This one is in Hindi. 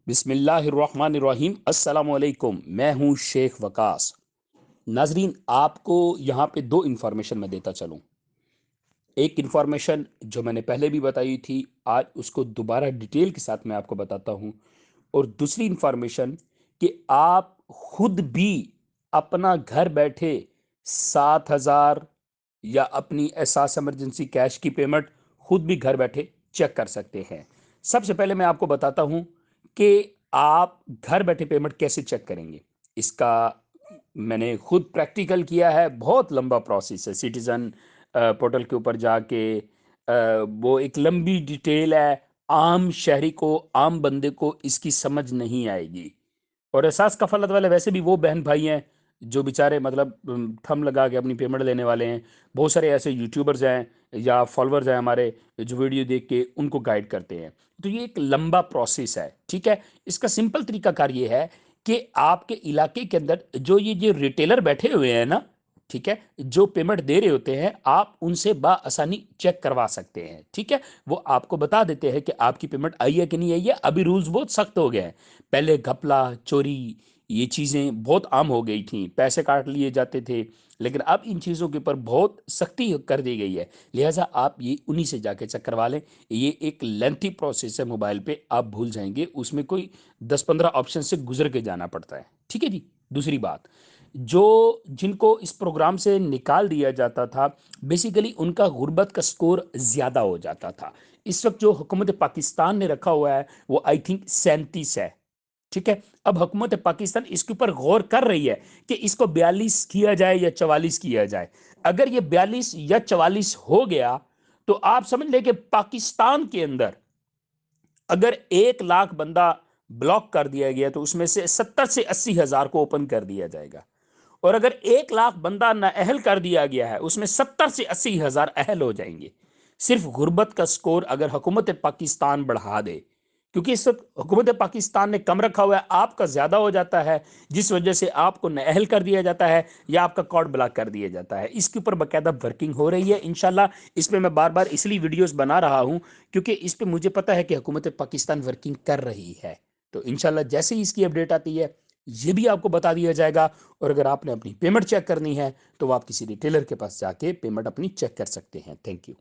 बिस्मिल्लाहिर्रहमानिर्रहीम। अस्सलामुअलैकुम। मैं हूं शेख वकास। नाजरीन, आपको यहां पे दो इंफॉर्मेशन मैं देता चलूं। एक इंफॉर्मेशन जो मैंने पहले भी बताई थी, आज उसको दोबारा डिटेल के साथ मैं आपको बताता हूं। और दूसरी इंफॉर्मेशन कि आप खुद भी अपना घर बैठे 7,000 या अपनी एहसास इमरजेंसी कैश की पेमेंट खुद भी घर बैठे चेक कर सकते हैं। सबसे पहले मैं आपको बताता हूं कि आप घर बैठे पेमेंट कैसे चेक करेंगे। इसका मैंने खुद प्रैक्टिकल किया है। बहुत लंबा प्रोसेस है। सिटीजन पोर्टल के ऊपर जाके वो एक लंबी डिटेल है। आम शहरी को, आम बंदे को इसकी समझ नहीं आएगी। और एहसास कफालत वाले वैसे भी वो बहन भाई हैं जो बेचारे मतलब थम लगा के अपनी पेमेंट लेने वाले हैं। बहुत सारे ऐसे यूट्यूबर्स हैं या फॉलोअर्स हैं हमारे, जो वीडियो देख के उनको गाइड करते हैं। तो ये एक लंबा प्रोसेस है, ठीक है। इसका सिंपल तरीकाकार ये है कि आपके इलाके के अंदर जो रिटेलर बैठे हुए हैं ना, ठीक है, जो पेमेंट दे रहे होते हैं, आप उनसे बाआसानी चेक करवा सकते हैं, ठीक है। वो आपको बता देते हैं कि आपकी पेमेंट आई है कि नहीं आई है। अभी रूल्स बहुत सख्त हो गए हैं। पहले घपला, चोरी, ये चीज़ें बहुत आम हो गई थी। पैसे काट लिए जाते थे, लेकिन अब इन चीज़ों के ऊपर बहुत सख्ती कर दी गई है। लिहाजा आप ये उन्हीं से जाके चेक करवा लें। ये एक लेंथी प्रोसेस है। मोबाइल पे आप भूल जाएंगे, उसमें कोई 10-15 ऑप्शन से गुजर के जाना पड़ता है, ठीक है जी। दूसरी बात, जो जिनको इस प्रोग्राम से निकाल दिया जाता था, बेसिकली उनका गुर्बत का स्कोर ज़्यादा हो जाता था। इस वक्त जो हुकूमत पाकिस्तान ने रखा हुआ है वो आई थिंक 37 है, ठीक है। अब हुकूमत पाकिस्तान इसके ऊपर गौर कर रही है कि इसको 42 किया जाए या 44 किया जाए। अगर ये 42 या 44 हो गया तो आप समझ ले कि पाकिस्तान के अंदर अगर 1 लाख बंदा ब्लॉक कर दिया गया तो उसमें से 70 से 80 हजार को ओपन कर दिया जाएगा। और अगर 1 लाख बंदा नाअहल कर दिया गया है, उसमें 70 से 80 हजार अहल हो जाएंगे। सिर्फ गुर्बत का स्कोर अगर हुकूमत पाकिस्तान बढ़ा दे, क्योंकि इस वक्त हुकूमत पाकिस्तान ने कम रखा हुआ है, आपका ज्यादा हो जाता है, जिस वजह से आपको नाअहल कर दिया जाता है या आपका अकाउंट ब्लॉक कर दिया जाता है। इसके ऊपर बाकायदा वर्किंग हो रही है इंशाल्लाह। इस पर मैं बार बार इसलिए वीडियोस बना रहा हूं क्योंकि इस पर मुझे पता है कि हुकूमत पाकिस्तान वर्किंग कर रही है। तो इंशाल्लाह जैसे ही इसकी अपडेट आती है, ये भी आपको बता दिया जाएगा। और अगर आपने अपनी पेमेंट चेक करनी है तो आप किसी रिटेलर के पास जाके पेमेंट अपनी चेक कर सकते हैं। Thank you.